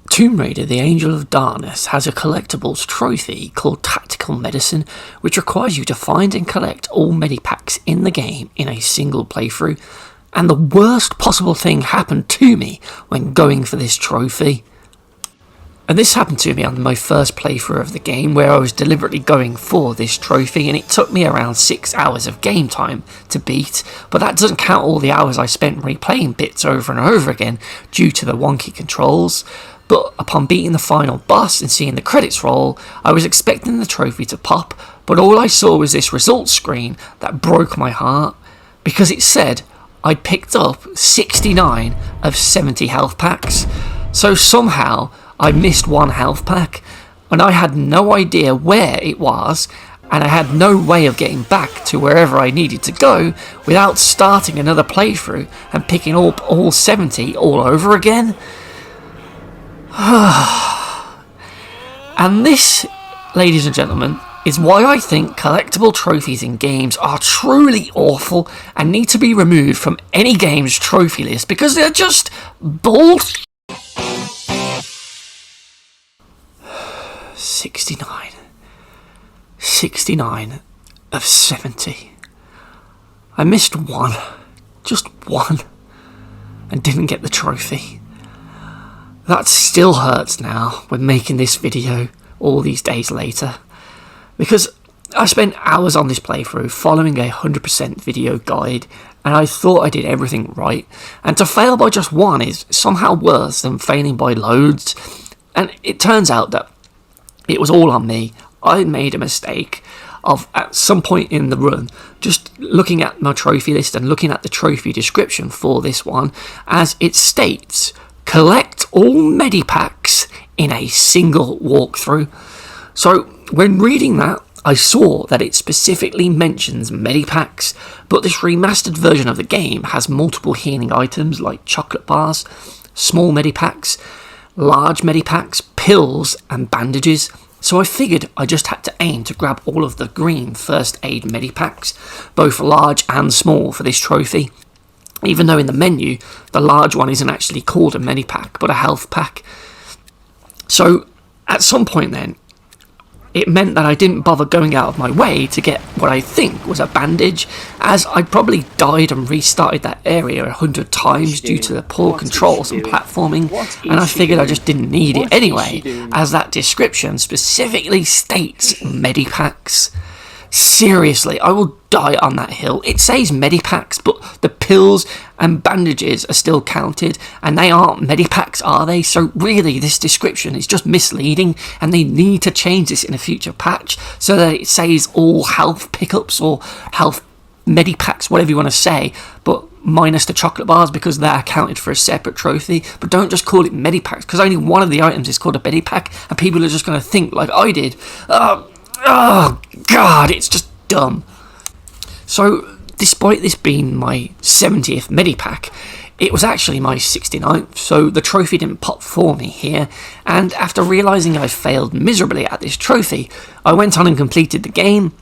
Tomb Raider: The Angel of Darkness has a collectibles trophy called Tactical Medicine, which requires you to find and collect all medipacks in the game in a single playthrough, and the worst possible thing happened to me when going for this trophy. And this happened to me on my first playthrough of the game, where I was deliberately going for this trophy, and it took me around 6 hours of game time to beat, but that doesn't count all the hours I spent replaying bits over and over again due to the wonky controls. But upon beating the final boss and seeing the credits roll, I was expecting the trophy to pop, but all I saw was this results screen that broke my heart, because it said I'd picked up 69 of 70 health packs. So somehow I missed one health pack, and I had no idea where it was, and I had no way of getting back to wherever I needed to go without starting another playthrough and picking up all 70 all over again. And this, ladies and gentlemen, is why I think collectible trophies in games are truly awful and need to be removed from any game's trophy list, because they're just bullshit. 69 of 70. I missed one, just one, and didn't get the trophy. That still hurts now when making this video all these days later, because I spent hours on this playthrough following a 100% video guide, and I thought I did everything right, and to fail by just one is somehow worse than failing by loads. And it turns out that it was all on me. I made a mistake of, at some point in the run, just looking at my trophy list and looking at the trophy description for this one, as it states, collect all medipacks in a single walkthrough. So when reading that, I saw that it specifically mentions medipacks, but this remastered version of the game has multiple healing items like chocolate bars, small medipacks, large medipacks, pills and bandages. So I figured I just had to aim to grab all of the green first aid medipacks, both large and small, for this trophy, even though in the menu the large one isn't actually called a medipack but a health pack. So at some point then, it meant that I didn't bother going out of my way to get what I think was a bandage, as I'd probably died and restarted that area 100 times due to the poor controls and platforming, and I figured I just didn't need it anyway, as that description specifically states medipacks. Seriously, I will die on that hill. It says medipacks, but the pills and bandages are still counted, and they aren't medipacks, are they? So really, this description is just misleading, and they need to change this in a future patch so that it says all health pickups or health medipacks, whatever you want to say, but minus the chocolate bars, because they're counted for a separate trophy. But don't just call it medipacks, because only one of the items is called a medipack, and people are just going to think like I did. Oh god, it's just dumb. So despite this being my 70th medipack, it was actually my 69th, so the trophy didn't pop for me here, and after realising I failed miserably at this trophy, I went on and completed the game.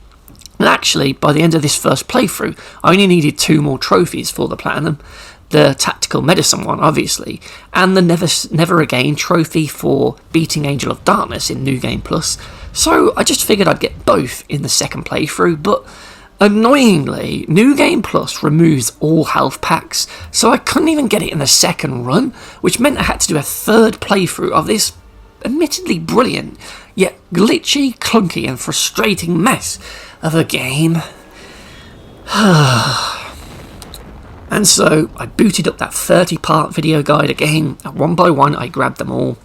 And actually, by the end of this first playthrough, I only needed 2 more trophies for the platinum. The Tactical Medicine one, obviously, and the Never Again trophy for beating Angel of Darkness in New Game Plus. So I just figured I'd get both in the second playthrough, but annoyingly, New Game Plus removes all health packs, so I couldn't even get it in the second run, which meant I had to do a third playthrough of this admittedly brilliant, yet glitchy, clunky and frustrating mess of a game. And so I booted up that 30-part video guide again, and one by one I grabbed them all.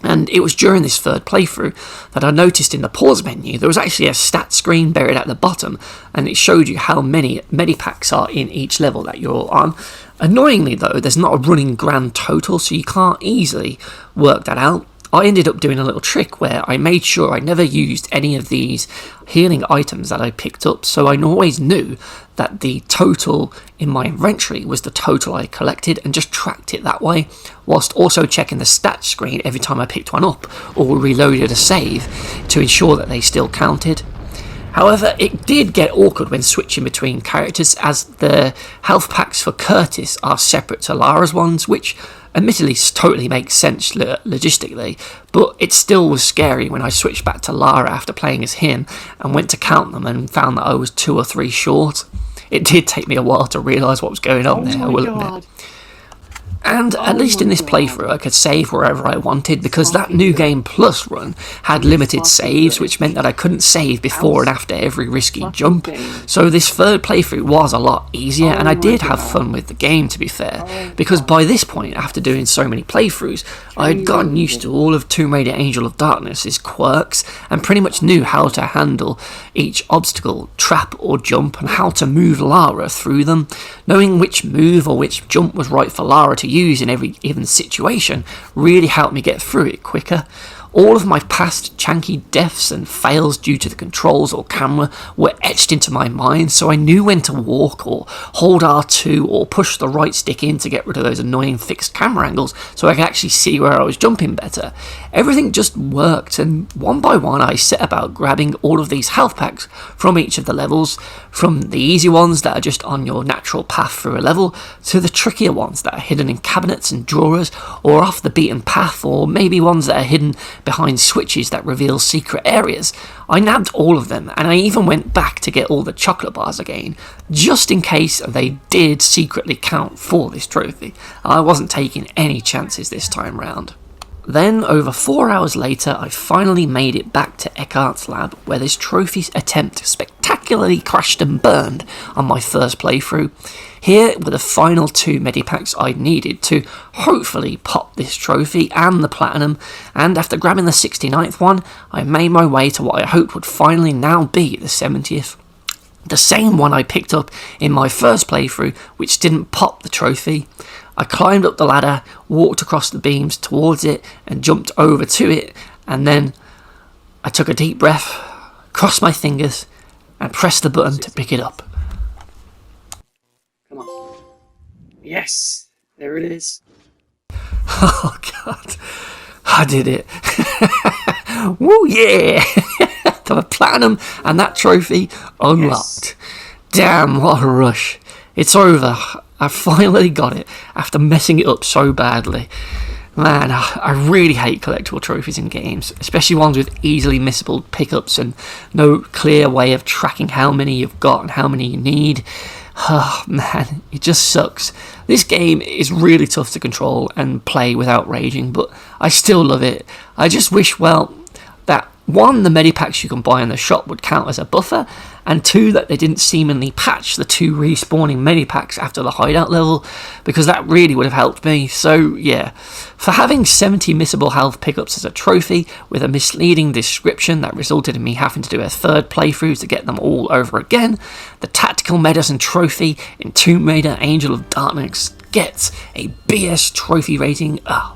And it was during this third playthrough that I noticed in the pause menu there was actually a stat screen buried at the bottom, and it showed you how many medipacks are in each level that you're on. Annoyingly though, there's not a running grand total, so you can't easily work that out. I ended up doing a little trick where I made sure I never used any of these healing items that I picked up, so I always knew that the total in my inventory was the total I collected, and just tracked it that way, whilst also checking the stats screen every time I picked one up or reloaded a save to ensure that they still counted. However, it did get awkward when switching between characters, as the health packs for Curtis are separate to Lara's ones, which admittedly totally makes sense logistically, but it still was scary when I switched back to Lara after playing as him and went to count them and found that I was 2 or 3 short. It did take me a while to realise what was going on there, I will admit. And at least in this playthrough I could save wherever I wanted, because that New Game Plus run had limited saves, which meant that I couldn't save before and after every risky jump. So this third playthrough was a lot easier, and I did have fun with the game, to be fair, because by this point, after doing so many playthroughs, I had gotten used to all of Tomb Raider Angel of Darkness's quirks and pretty much knew how to handle each obstacle, trap or jump, and how to move Lara through them. Knowing which move or which jump was right for Lara to use in every given situation really helped me get through it quicker. All of my past janky deaths and fails due to the controls or camera were etched into my mind, so I knew when to walk or hold R2 or push the right stick in to get rid of those annoying fixed camera angles so I could actually see where I was jumping better. Everything just worked, and one by one I set about grabbing all of these health packs from each of the levels, from the easy ones that are just on your natural path through a level to the trickier ones that are hidden in cabinets and drawers or off the beaten path, or maybe ones that are hidden behind switches that reveal secret areas. I nabbed all of them, and I even went back to get all the chocolate bars again, just in case they did secretly count for this trophy. I wasn't taking any chances this time round. Then, over 4 hours later, I finally made it back to Eckhart's lab, where this trophy attempt spectacularly crashed and burned on my first playthrough. Here were the final 2 medipacks I'd needed to hopefully pop this trophy and the platinum, and after grabbing the 69th one, I made my way to what I hoped would finally now be the 70th. The same one I picked up in my first playthrough, which didn't pop the trophy. I climbed up the ladder, walked across the beams towards it, and jumped over to it, and then I took a deep breath, crossed my fingers, and pressed the button to pick it up. Come on. Yes! There it is. Oh god. I did it. Woo yeah! The platinum and that trophy unlocked. Yes. Damn, what a rush. It's over. I finally got it after messing it up so badly. Man, I really hate collectible trophies in games, especially ones with easily missable pickups and no clear way of tracking how many you've got and how many you need. Oh man, it just sucks. This game is really tough to control and play without raging, but I still love it. I just wish, well, that 1, the medipacks you can buy in the shop would count as a buffer, and 2, that they didn't seemingly patch the 2 respawning medipacks after the hideout level, because that really would have helped me. So yeah, for having 70 missable health pickups as a trophy with a misleading description that resulted in me having to do a third playthrough to get them all over again, the Tactical Medicine trophy in Tomb Raider Angel of Darkness gets a BS trophy rating of